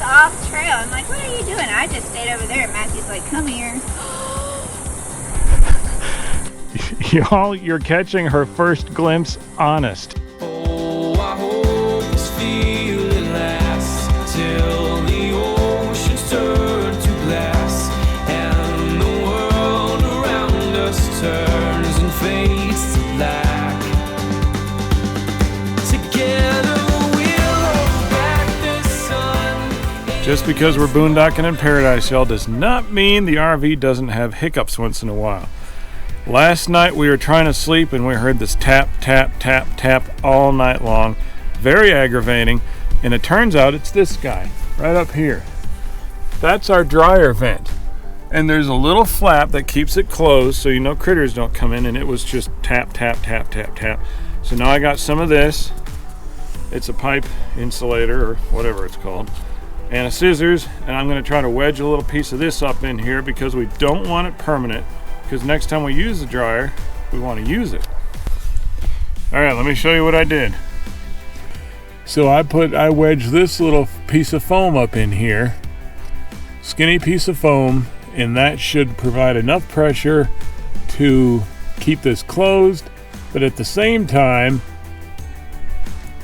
off trail. I'm like, what are you doing? I just stayed over there. And Matthew's like, come here. Y'all, you're catching her first glimpse honest. Oh, I hope this feeling lasts till the oceans turn to glass and the world around us turns and fades to black. Together we'll hold back the sun. Just because we're boondocking in paradise, y'all, does not mean the RV doesn't have hiccups once in a while. Last night we were trying to sleep and we heard this tap, tap, tap, tap all night long. Very aggravating. And it turns out it's this guy right up here. That's our dryer vent. And there's a little flap that keeps it closed so you know critters don't come in, and it was just tap, tap, tap, tap, tap. So now I got some of this. It's a pipe insulator or whatever it's called. And a scissors, and I'm going to try to wedge a little piece of this up in here because we don't want it permanent. Because next time we use the dryer, we want to use it. All right, let me show you what I did. So I wedged this little piece of foam up in here, skinny piece of foam, and that should provide enough pressure to keep this closed, but at the same time,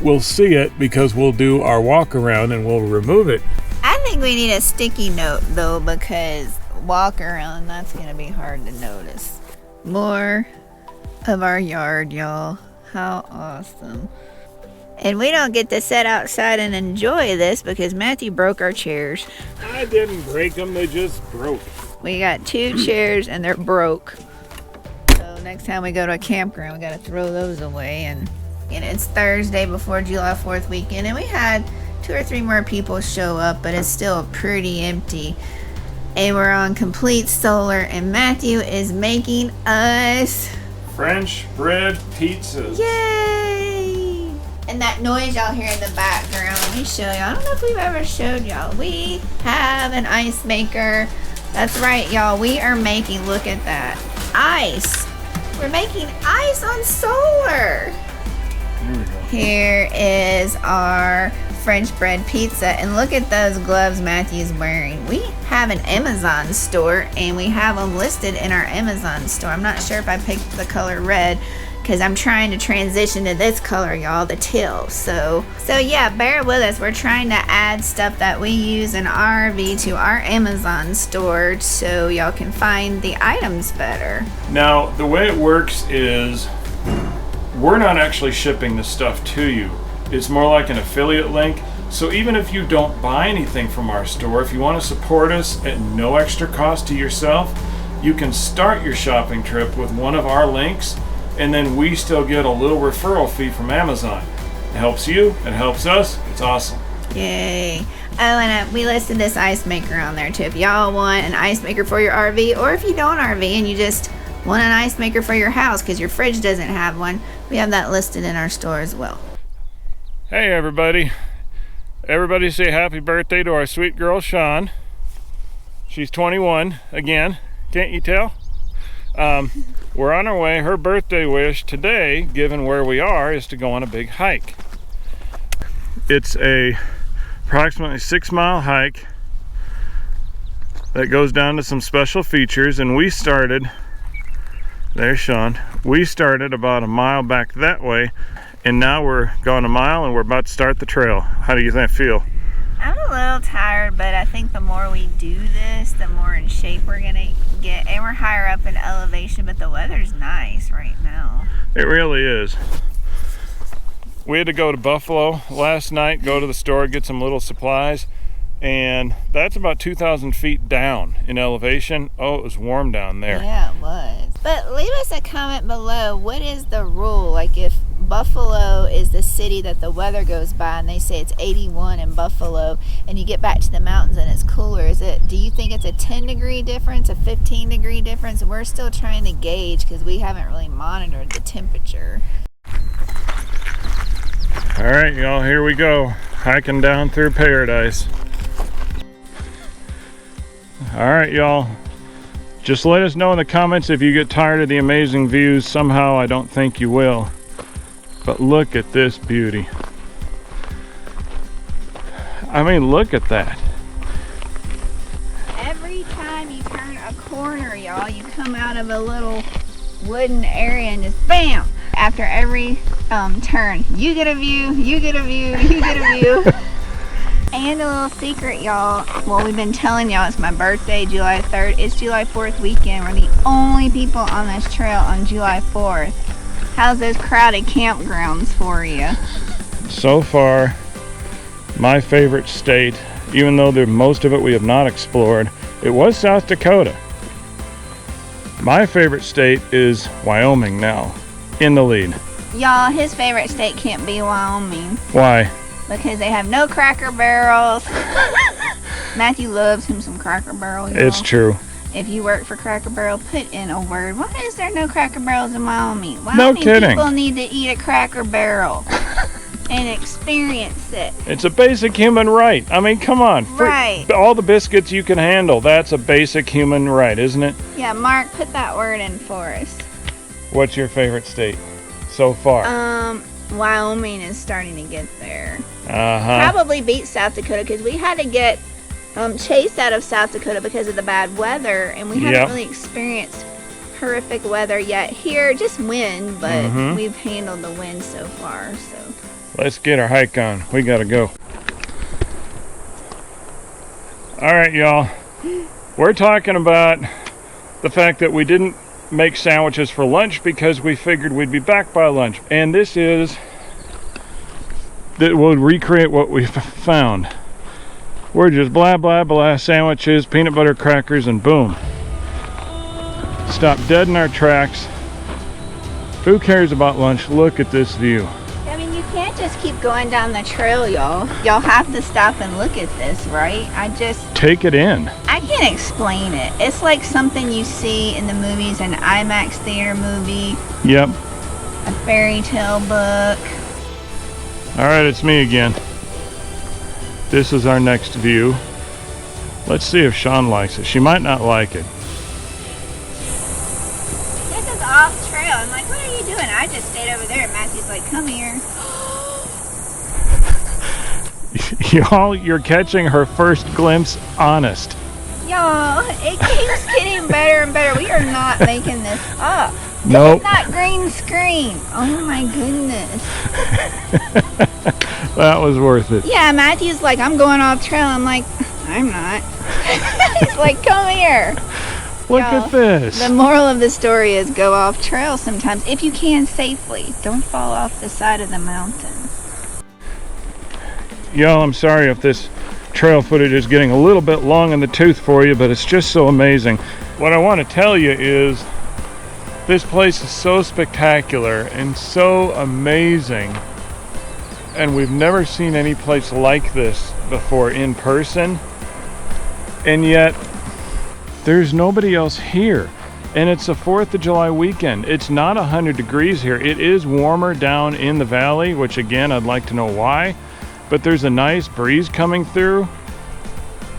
we'll see it because we'll do our walk around and we'll remove it. I think we need a sticky note though, because walk around, that's gonna be hard to notice. More of our yard, y'all. How awesome. And we don't get to sit outside and enjoy this because Matthew broke our chairs. I didn't break them, they just broke. We got 2 chairs and they're broke. So next time we go to a campground, we gotta throw those away. And it's Thursday before July 4th weekend, and we had 2 or 3 more people show up, but it's still pretty empty. And we're on complete solar, and Matthew is making us French bread pizzas. Yay! And that noise y'all hear in the background, let me show y'all. I don't know if we've ever showed y'all. We have an ice maker. That's right, y'all. We are making, look at that, ice. We're making ice on solar. Here we go. Here is our French bread pizza, and look at those gloves Matthew's wearing. We have an Amazon store, and we have them listed in our Amazon store. I'm not sure if I picked the color red because I'm trying to transition to this color, y'all, the teal. So yeah, bear with us. We're trying to add stuff that we use in RV to our Amazon store so y'all can find the items better. Now, the way it works is we're not actually shipping the stuff to you. It's more like an affiliate link. So even if you don't buy anything from our store, if you want to support us at no extra cost to yourself, you can start your shopping trip with one of our links, and then we still get a little referral fee from Amazon. It helps you, it helps us, it's awesome. Yay. Oh, and we listed this ice maker on there too. If y'all want an ice maker for your RV, or if you don't RV and you just want an ice maker for your house because your fridge doesn't have one, we have that listed in our store as well. Hey everybody. Everybody say happy birthday to our sweet girl Sean. She's 21 again, can't you tell? We're on our way. Her birthday wish today, given where we are, is to go on a big hike. It's a approximately 6-mile hike that goes down to some special features, and we started, there's Sean, we started about a mile back that way, and now we're going a mile and we're about to start the trail. How do you think feel? I'm a little tired, but I think the more we do this, the more in shape we're gonna get. And we're higher up in elevation, but the weather's nice right now. It really is. We had to go to Buffalo last night, go to the store, get some little supplies, and that's about 2,000 feet down in elevation. Oh, it was warm down there. Yeah, it was. But leave us a comment below. What is the rule? Like, if Buffalo is the city that the weather goes by and they say it's 81 in Buffalo, and you get back to the mountains and it's cooler, do you think it's a 10-degree difference, a 15-degree difference? We're still trying to gauge because we haven't really monitored the temperature. All right, y'all, here we go. Hiking down through paradise. All right, y'all. Just let us know in the comments if you get tired of the amazing views. Somehow, I don't think you will. But look at this beauty. I mean, look at that. a corner, y'all. You come out of a little wooden area and just bam! After every turn, you get a view, you get a view, you get a view. And a little secret, y'all. Well, we've been telling y'all it's my birthday, July 3rd. It's July 4th weekend. We're the only people on this trail on July 4th. How's those crowded campgrounds for you? So far, my favorite state, even though most of it we have not explored, it was South Dakota. My favorite state is Wyoming now, in the lead. Y'all, his favorite state can't be Wyoming. Why? Because they have no Cracker Barrels. Matthew loves him some Cracker Barrel, y'all. It's true. If you work for Cracker Barrel, put in a word. Why is there no Cracker Barrels in Wyoming? No kidding. People need to eat a Cracker Barrel and experience it. It's a basic human right. I mean, come on. Right. All the biscuits you can handle, that's a basic human right, isn't it? Yeah, Mark, put that word in for us. What's your favorite state so far? Wyoming is starting to get there. Uh-huh. Probably beat South Dakota because we had to get chased out of South Dakota because of the bad weather, and we haven't really experienced horrific weather yet here. Just wind, but we've handled the wind so far. So let's get our hike on. We gotta go. All right, y'all. We're talking about the fact that we didn't make sandwiches for lunch because we figured we'd be back by lunch. And this is that will recreate what we found. We're just blah blah blah sandwiches, peanut butter crackers, and boom. Stop dead in our tracks. Who cares about lunch? Look at this view. I mean, you can't just keep going down the trail, y'all. Y'all have to stop and look at this, right? Take it in. I can't explain it. It's like something you see in the movies, an IMAX theater movie. Yep. A fairy tale book. All right, it's me again. This is our next view. Let's see if Sean likes it. She might not like it. This is off trail. I'm like, what are you doing? I just stayed over there. And Matthew's like, come here. Y'all, you're catching her first glimpse honest. Y'all, it keeps getting better and better. We are not making this up. Nope. It's not green screen. Oh my goodness. That was worth it. Yeah, Matthew's like, I'm going off trail. I'm like, I'm not. He's like, come here. Look at this. The moral of the story is go off trail sometimes if you can safely. Don't fall off the side of the mountain. Y'all, I'm sorry if this trail footage is getting a little bit long in the tooth for you, but it's just so amazing. What I want to tell you is this place is so spectacular and so amazing, and we've never seen any place like this before in person, and yet there's nobody else here. And it's a 4th of July weekend. It's not 100 degrees here. It is warmer down in the valley, which again, I'd like to know why. But there's a nice breeze coming through.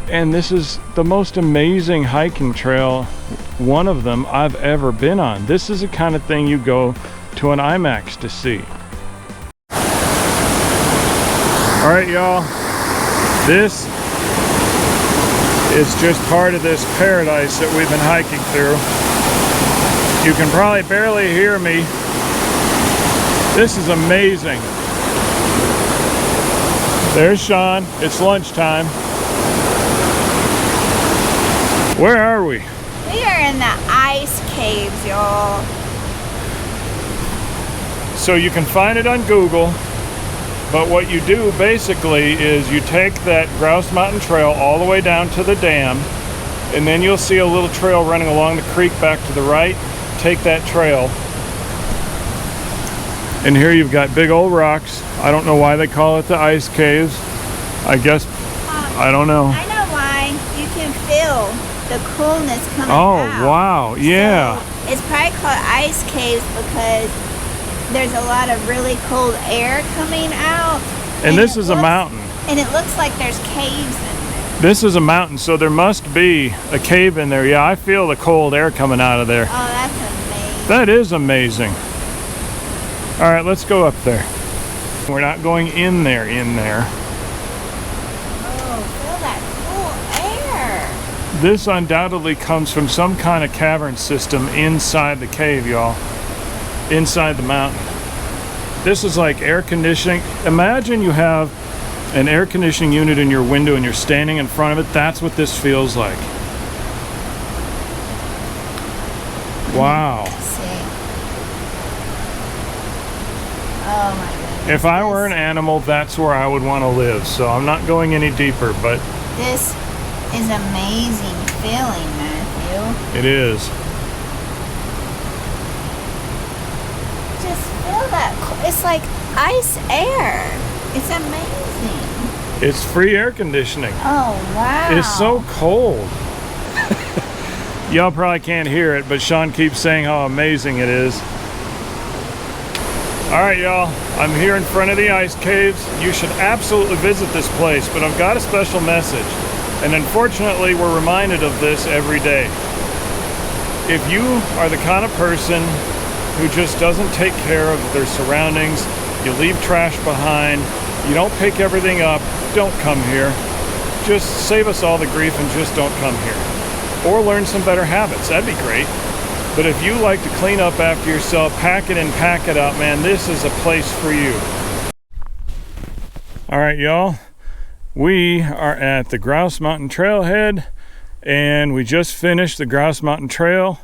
And this is the most amazing hiking trail, one of them I've ever been on. This is the kind of thing you go to an IMAX to see. All right, y'all. This is just part of this paradise that we've been hiking through. You can probably barely hear me. This is amazing. There's Sean. It's lunchtime. Where are we? We are in the ice caves, y'all. So you can find it on Google, but what you do basically is you take that Grouse Mountain trail all the way down to the dam, and then you'll see a little trail running along the creek back to the right. Take that trail, and here you've got big old rocks. I don't know why they call it the ice caves. I guess, I don't know. I know why. You can feel the coolness coming out. Oh, wow, yeah. So it's probably called ice caves because there's a lot of really cold air coming out. And this is a mountain. And it looks like there's caves in there. This is a mountain, so there must be a cave in there. Yeah, I feel the cold air coming out of there. Oh, that's amazing. That is amazing. All right, let's go up there. We're not going in there. Oh, feel that cool air. This undoubtedly comes from some kind of cavern system inside the cave, y'all. Inside the mountain. This is like air conditioning. Imagine you have an air conditioning unit in your window and you're standing in front of it. That's what this feels like. Wow. Oh my goodness. If I were an animal, that's where I would want to live. So I'm not going any deeper, but this is amazing feeling, Matthew. it is. Just feel that. It's like ice air. It's amazing. It's free air conditioning. Oh, wow. It's so cold. Y'all probably can't hear it, but Sean keeps saying how amazing it is. All right, y'all, I'm here in front of the ice caves. You should absolutely visit this place, but I've got a special message. And unfortunately, we're reminded of this every day. If you are the kind of person who just doesn't take care of their surroundings, you leave trash behind, you don't pick everything up, don't come here. Just save us all the grief and just don't come here. Or learn some better habits, that'd be great. But if you like to clean up after yourself, pack it in, pack it up, man, this is a place for you. All right, y'all. We are at the Grouse Mountain trailhead, and we just finished the Grouse Mountain Trail.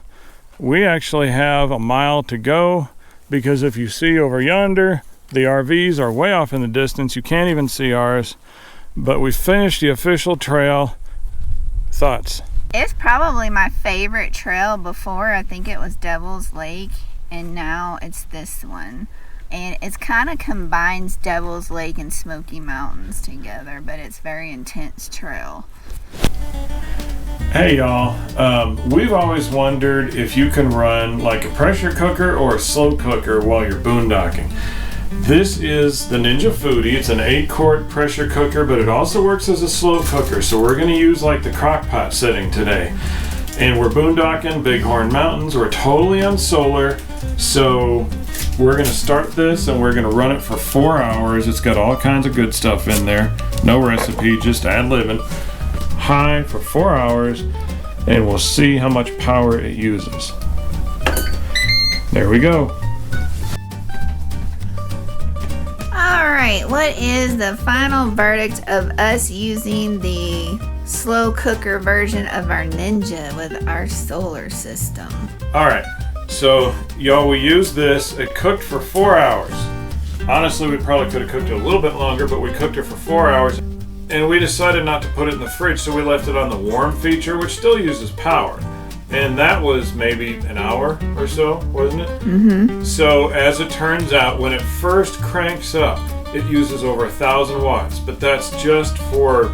We actually have a mile to go, because if you see over yonder, the RVs are way off in the distance. You can't even see ours. But we finished the official trail. Thoughts? It's probably my favorite trail. Before, I think it was Devil's Lake, and now it's this one. And it's kind of combines Devil's Lake and Smoky Mountains together, but it's very intense trail. Hey y'all, we've always wondered if you can run like a pressure cooker or a slow cooker while you're boondocking. This is the Ninja Foodie. It's an 8-quart pressure cooker, but it also works as a slow cooker. So we're going to use like the crock pot setting today. And we're boondocking Bighorn Mountains. We're totally on solar. So we're going to start this and we're going to run it for 4 hours. It's got all kinds of good stuff in there. No recipe, just ad-libbing. High for 4 hours, and we'll see how much power it uses. There we go. Alright, what is the final verdict of us using the slow cooker version of our Ninja with our solar system? Alright, so y'all, we used this. It cooked for 4 hours. Honestly, we probably could have cooked it a little bit longer, but we cooked it for 4 hours. And we decided not to put it in the fridge, so we left it on the warm feature, which still uses power. And that was maybe an hour or so, wasn't it? Mm-hmm. So as it turns out, when it first cranks up, it uses over 1,000 watts. But that's just for,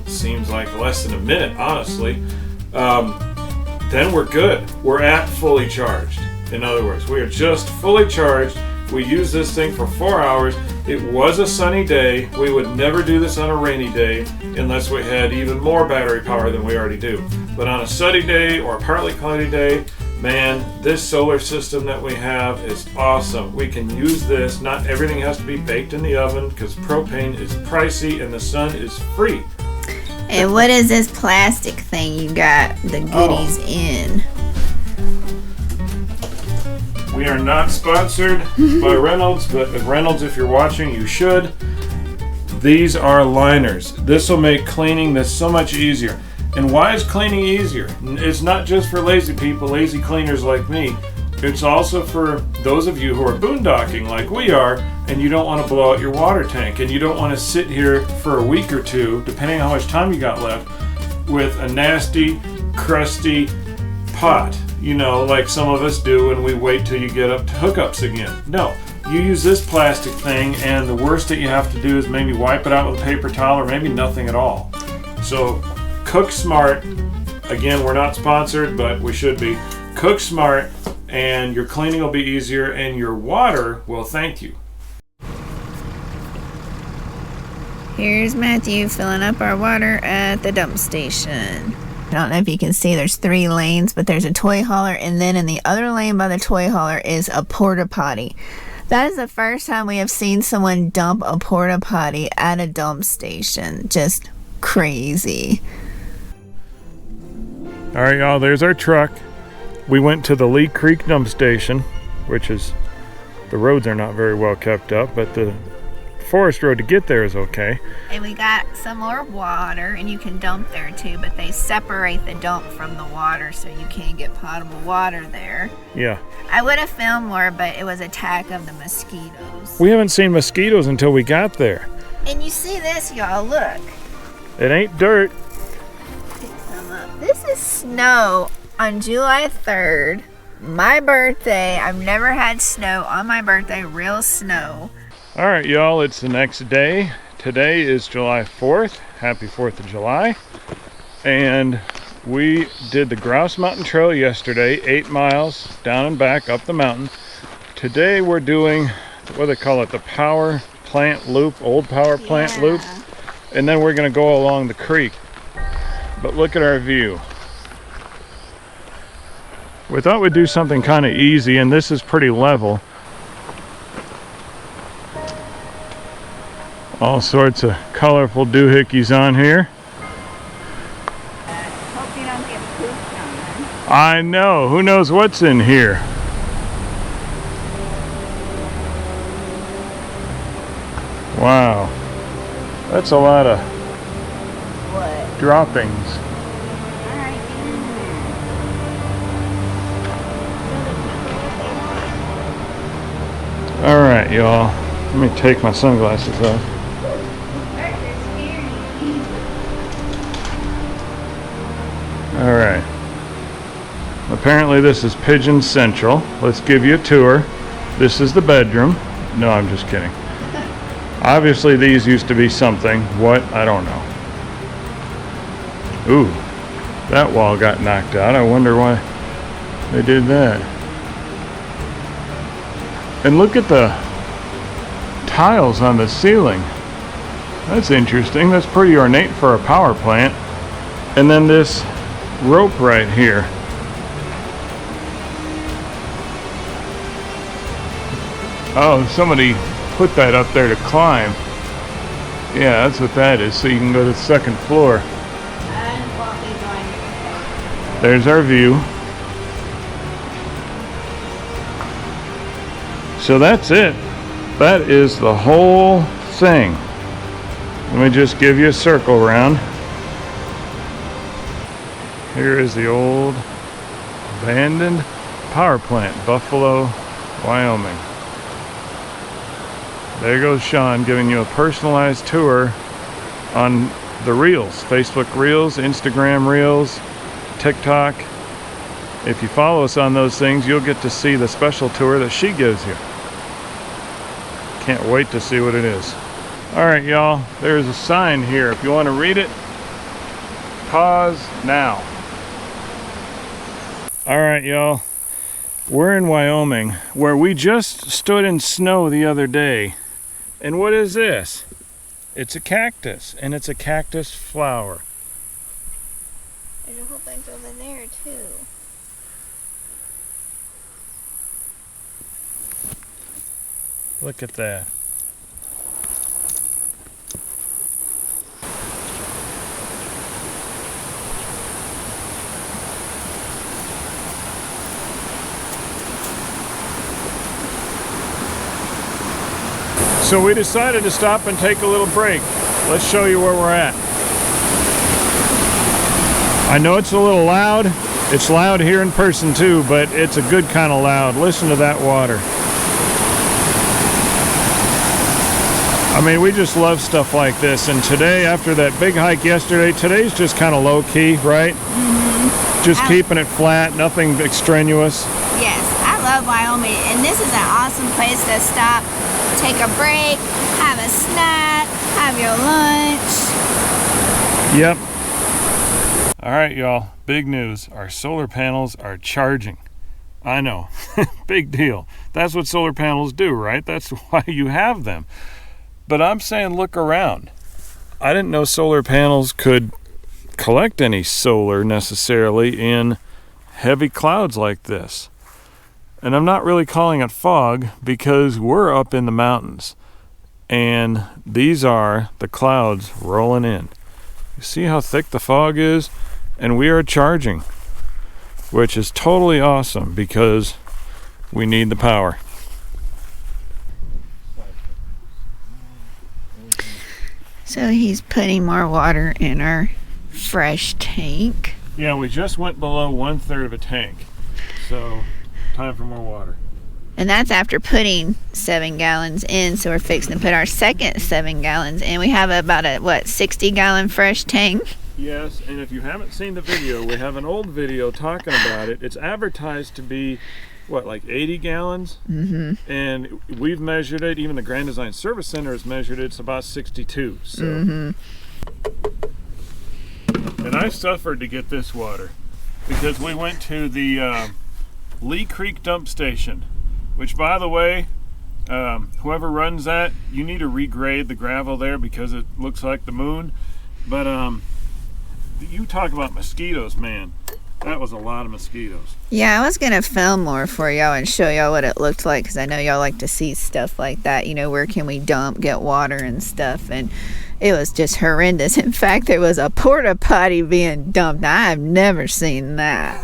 seems like less than a minute, honestly. Then we're good. We're at fully charged. In other words, we are just fully charged. We used this thing for 4 hours. It was a sunny day. We would never do this on a rainy day unless we had even more battery power than we already do. But on a sunny day or a partly cloudy day, man, this solar system that we have is awesome. We can use this. Not everything has to be baked in the oven because propane is pricey and the sun is free. And what is this plastic thing you got the goodies in? We are not sponsored by Reynolds, but Reynolds, if you're watching, you should. These are liners. This will make cleaning this so much easier. And why is cleaning easier? It's not just for lazy people, lazy cleaners like me. It's also for those of you who are boondocking like we are, and you don't want to blow out your water tank, and you don't want to sit here for a week or two, depending on how much time you got left, with a nasty, crusty pot. You know, like some of us do when we wait till you get up to hookups again. No, you use this plastic thing, and the worst that you have to do is maybe wipe it out with a paper towel or maybe nothing at all. So cook smart. Again, we're not sponsored, but we should be. Cook smart, and your cleaning will be easier, and your water will thank you. Here's Matthew filling up our water at the dump station. I don't know if you can see, there's 3 lanes, but there's a toy hauler, and then in the other lane by the toy hauler is a porta potty. That is the first time we have seen someone dump a porta potty at a dump station. Just crazy. All right, y'all, there's our truck. We went to the Lee Creek dump station, which is, the roads are not very well kept up, but the forest road to get there is okay. And we got some more water, and you can dump there too, but they separate the dump from the water so you can't get potable water there. Yeah. I would have filmed more, but it was attack of the mosquitoes. We haven't seen mosquitoes until we got there. And you see this, y'all, look. It ain't dirt. Pick some up. This is snow on July 3rd, my birthday. I've never had snow on my birthday, real snow. All right, y'all, it's the next day. Today is July 4th. Happy 4th of July. And we did the Grouse Mountain Trail yesterday, 8 miles down and back up the mountain. Today we're doing, what do they call it, the power plant loop, old power plant loop. And then we're gonna go along the creek. But look at our view. We thought we'd do something kind of easy, and this is pretty level. All sorts of colorful doohickeys on here. Hope you don't get pooped on. I know, who knows what's in here? Wow, that's a lot of What? droppings. Alright, All right, y'all, let me take my sunglasses off. All right. Apparently this is Pigeon Central. Let's give you a tour. This is the bedroom. No, I'm just kidding. Obviously these used to be something. What? I don't know. Ooh, that wall got knocked out. I wonder why they did that. And look at the tiles on the ceiling. That's interesting. That's pretty ornate for a power plant. And then this rope right here. Oh, somebody put that up there to climb. Yeah, that's what that is, so you can go to the second floor. There's our view. So that's it. That is the whole thing. Let me just give you a circle round. Here is the old abandoned power plant, Buffalo, Wyoming. There goes Sean giving you a personalized tour on the Reels, Facebook Reels, Instagram Reels, TikTok. If you follow us on those things, you'll get to see the special tour that she gives you. Can't wait to see what it is. All right, y'all, there's a sign here. If you want to read it, pause now. All right, y'all, we're in Wyoming, where we just stood in snow the other day. And what is this? It's a cactus, and it's a cactus flower. There's a whole bunch over there too. Look at that. So we decided to stop and take a little break. Let's show you where we're at. I know it's a little loud. It's loud here in person too, but it's a good kind of loud. Listen to that water. I mean, we just love stuff like this. And today, after that big hike yesterday, today's just kind of low key, right? Mm-hmm. Just keeping it flat, nothing extraneous. Yes, I love Wyoming, and this is an awesome place to stop, take a break, have a snack, have your lunch. Yep. All right, y'all, big news. Our solar panels are charging. I know, big deal. That's what solar panels do, right? That's why you have them. But I'm saying look around. I didn't know solar panels could collect any solar necessarily in heavy clouds like this. And I'm not really calling it fog because we're up in the mountains. And these are the clouds rolling in. You see how thick the fog is? And we are charging. which is totally awesome because we need the power. So he's putting more water in our fresh tank. Yeah, we just went below 1/3 of a tank, so time for more water. And that's after putting 7 gallons in, so we're fixing to put our second 7 gallons in. We have about a 60-gallon fresh tank. Yes, and if you haven't seen the video, we have an old video talking about it. It's advertised to be like 80 gallons? Mm-hmm. And we've measured it, even the Grand Design Service Center has measured it, it's about 62. So. Mm-hmm. And I suffered to get this water because we went to the Lee Creek dump station, which, by the way, whoever runs that, you need to regrade the gravel there because it looks like the moon. But you talk about mosquitoes, man. That was a lot of mosquitoes. Yeah, I was going to film more for y'all and show y'all what it looked like because I know y'all like to see stuff like that. You know, where can we dump, get water and stuff. And it was just horrendous. In fact, there was a porta potty being dumped. Now, I've never seen that.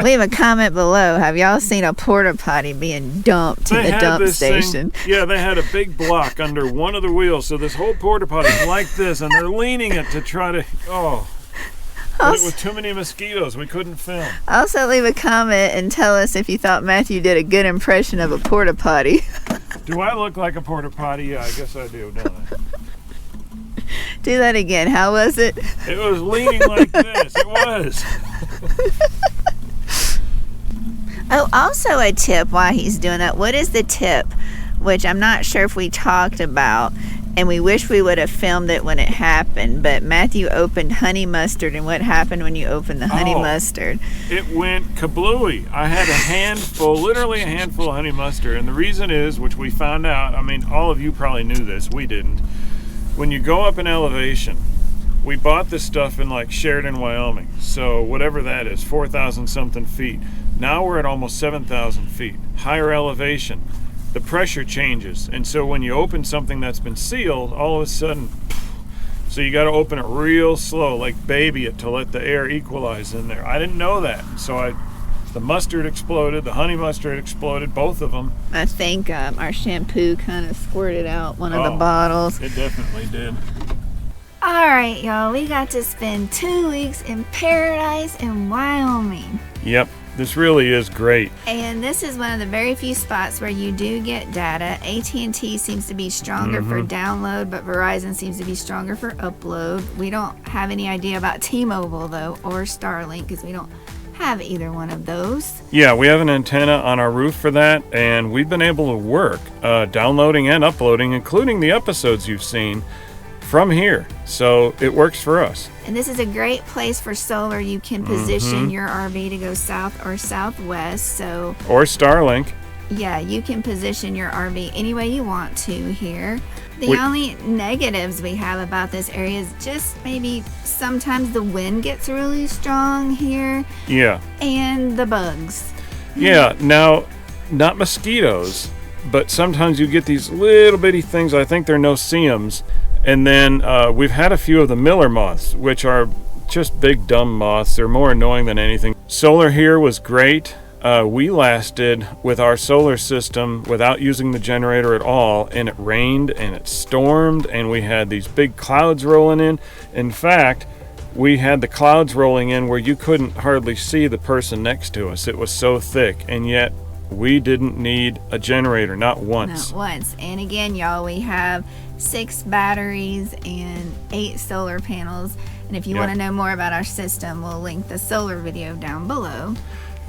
Leave a comment below. Have y'all seen a porta potty being dumped in the dump station? Yeah, they had a big block under one of the wheels. So this whole porta potty is like this, and they're leaning it to try to, But it was too many mosquitoes. We couldn't film. Also, leave a comment and tell us if you thought Matthew did a good impression of a porta potty. Do I look like a porta potty? Yeah, I guess I do, don't I? Do that again. How was it? It was leaning like this. It was. Oh, also a tip while he's doing that. What is the tip? Which I'm not sure if we talked about. And we wish we would have filmed it when it happened, but Matthew opened honey mustard, and what happened when you opened the honey mustard? It went kablooey. I had a handful, literally a handful of honey mustard, and the reason is, which we found out, I mean, all of you probably knew this, we didn't. When you go up in elevation, we bought this stuff in like Sheridan, Wyoming, so whatever that is, 4,000 something feet. Now we're at almost 7,000 feet, higher elevation. The pressure changes, and so when you open something that's been sealed, all of a sudden, so you got to open it real slow, like baby it, to let the air equalize in there. I didn't know that, so the mustard exploded, the honey mustard exploded, both of them. I think our shampoo kind of squirted out one of the bottles. It definitely did. All right, y'all, we got to spend 2 weeks in paradise in Wyoming. Yep. This really is great. And this is one of the very few spots where you do get data. AT&T seems to be stronger for download, but Verizon seems to be stronger for upload. We don't have any idea about T-Mobile, though, or Starlink, because we don't have either one of those. Yeah, we have an antenna on our roof for that, and we've been able to work downloading and uploading, including the episodes you've seen, from here. So it works for us. And this is a great place for solar. You can position your RV to go south or southwest. Or Starlink. Yeah, you can position your RV any way you want to here. The only negatives we have about this area is just maybe sometimes the wind gets really strong here. Yeah. And the bugs. Yeah, now, not mosquitoes, but sometimes you get these little bitty things. I think they're no-see-ums. And then we've had a few of the miller moths, which are just big dumb moths. They're more annoying than anything. Solar here was great. We lasted with our solar system without using the generator at all, and it rained and it stormed and we had these big clouds rolling in. In fact, we had the clouds rolling in where you couldn't hardly see the person next to us. It was so thick, and yet we didn't need a generator, not once. Not once. And again, y'all, we have 6 batteries and 8 solar panels. And if you want to know more about our system, we'll link the solar video down below.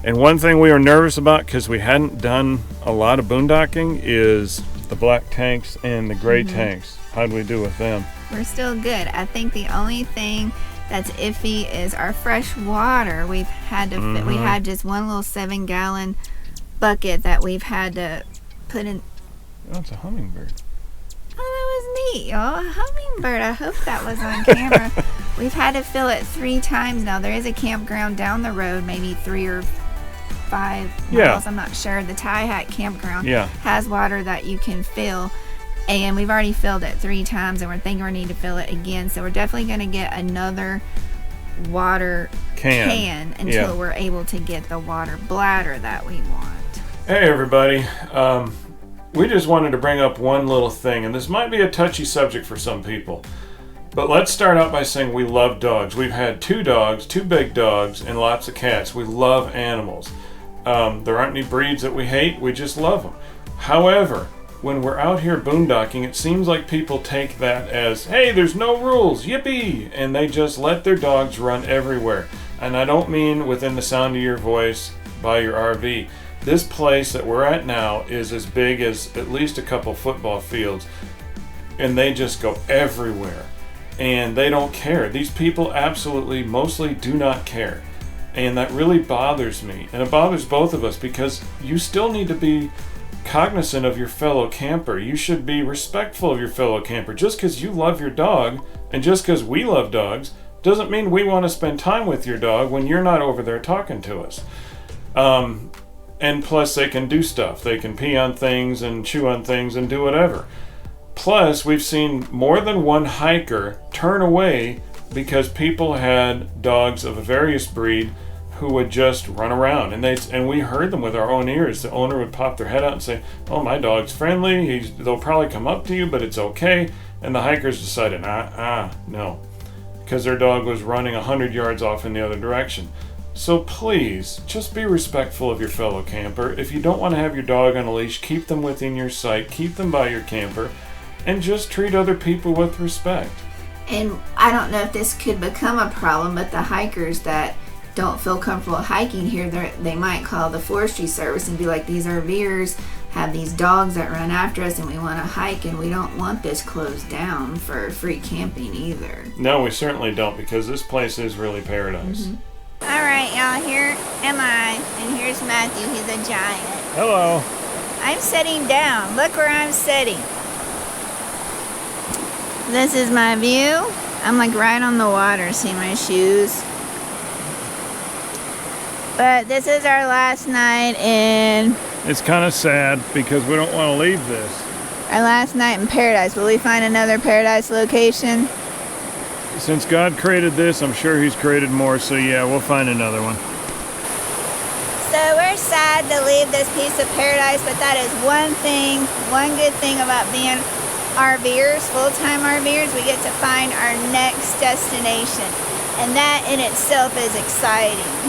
And one thing we were nervous about, because we hadn't done a lot of boondocking, is the black tanks and the gray tanks. How'd we do with them? We're still good. I think the only thing that's iffy is our fresh water. We've had to we had just one little 7-gallon bucket that we've had to put in. Oh, it's a hummingbird. Oh, that was neat, y'all. A hummingbird. I hope that was on camera. We've had to fill it 3 times now. There is a campground down the road, maybe 3 or 5 miles. I'm not sure. The Tie Hat campground has water that you can fill. And we've already filled it 3 times, and we're thinking we need to fill it again. So we're definitely going to get another water can until Yeah. we're able to get the water bladder that we want. Hey everybody, we just wanted to bring up one little thing, and this might be a touchy subject for some people, but let's start out by saying we love dogs. We've had 2 dogs, 2 big dogs, and lots of cats. We love animals. There aren't any breeds that we hate, we just love them. However, when we're out here boondocking, it seems like people take that as, hey, there's no rules, yippee, and they just let their dogs run everywhere. And I don't mean within the sound of your voice by your RV. This place that we're at now is as big as at least a couple football fields, and they just go everywhere, and they don't care. These people absolutely, mostly do not care, and that really bothers me, and it bothers both of us, because you still need to be cognizant of your fellow camper. You should be respectful of your fellow camper. Just because you love your dog, and just because we love dogs, doesn't mean we want to spend time with your dog when you're not over there talking to us. And plus, they can do stuff. They can pee on things and chew on things and do whatever. Plus, we've seen more than one hiker turn away because people had dogs of a various breed who would just run around, and we heard them with our own ears. The owner would pop their head out and say, "Oh, my dog's friendly. They'll probably come up to you, but it's okay." And the hikers decided, no, because their dog was running 100 yards off in the other direction. So please, just be respectful of your fellow camper. If you don't want to have your dog on a leash, keep them within your sight, keep them by your camper, and just treat other people with respect. And I don't know if this could become a problem, but the hikers that don't feel comfortable hiking here, they might call the forestry service and be like, these RVers have these dogs that run after us and we want to hike, and we don't want this closed down for free camping either. No, we certainly don't, because this place is really paradise. Mm-hmm. All right, y'all, here am I, and here's Matthew. He's a giant. Hello. I'm sitting down. Look where I'm sitting. This is my view. I'm like right on the water. See my shoes? But this is our last night in... It's kind of sad because we don't want to leave this. Our last night in paradise. Will we find another paradise location? Since God created this, I'm sure He's created more, so yeah, we'll find another one. So we're sad to leave this piece of paradise, but that is one good thing about being RVers, full-time RVers. We get to find our next destination, and that in itself is exciting.